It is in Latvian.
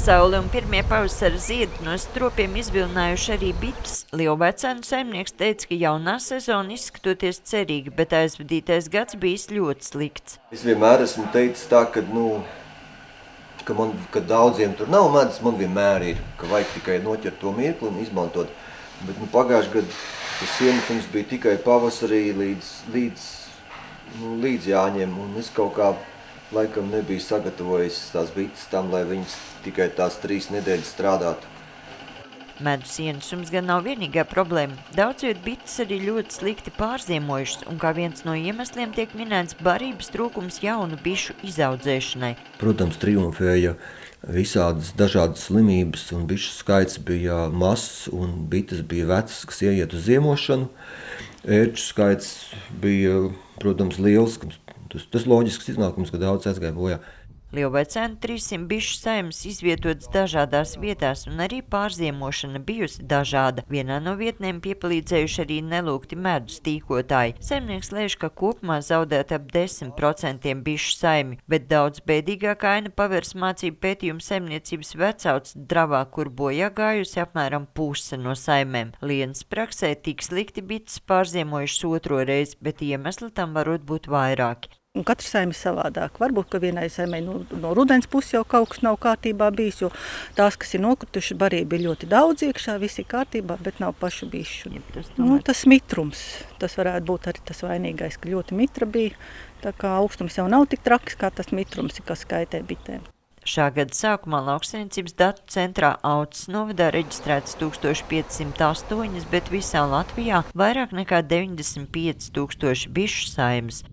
Saule un pirmie pavasara ziedi no stropiem izvilinājuši arī bites. Lielvecēnu saimnieks teica, ka jaunā sezona izskatoties cerīgi, bet aizvadītais gads bijis ļoti slikts. Es vienmēr esmu teicis tā, ka daudziem tur nav medus, man vienmēr ir, ka vajag tikai noķert to mirkli un izmantot. Bet pagājuši gadu tas ienākums bija tikai pavasarī līdz Jāņiem, un es kaut kā laikam nebija sagatavojis tās bites tam, lai viņas tikai tās 3 nedēļas strādātu. Medus ienesums gan nav vienīgā problēma. Daudzviet bites arī ļoti slikti pārziemojušas, un kā viens no iemesliem tiek minēts barības trūkums jaunu bišu izaudzēšanai. Protams, triumfēja visādas dažādas slimības, un bišu skaits bija mazs, un bites bija vecas, kas ieiet uz ziemošanu. Ērču skaits bija, protams, liels. Tas loģisks iznākums, ka daudz aizgāja bojā. Lielvecēnu 300 bišu saimes izvietotas dažādās vietās, un arī pārziemošana bijusi dažāda. Vienā no vietnēm piepalīdzējuši arī nelūgti medus tīkotāji. Saimnieks lēš, ka kopumā zaudēt ap 10% bišu saimi, bet daudz bēdīgākā aina pavērs mācību pētījumu saimniecības vecauts Dravā, kur bojā gājusi apmēram puse no saimēm. Lienas praksē tik slikti bites pārziemojušas otro reizi, bet iemesli tam varot būt vairāki. Un katra saime ir savādāk. Varbūt, ka vienai saimei no rudens puses jau kaut kas nav kārtībā bijis, jo tās, kas ir nokrituši, barība ir ļoti daudz iekšā, viss ir kārtībā, bet nav pašu bišu. Tas mitrums, tas varētu būt arī tas vainīgais, ka ļoti mitra bija, tā kā augstums jau nav tik traks, kā tas mitrums, kas kaitē bitēm. Šā gada sākumā Lauksaimniecības datu centrā Auces novadā reģistrētas 1508, bet visā Latvijā vairāk nekā 95 000 bišu saimes.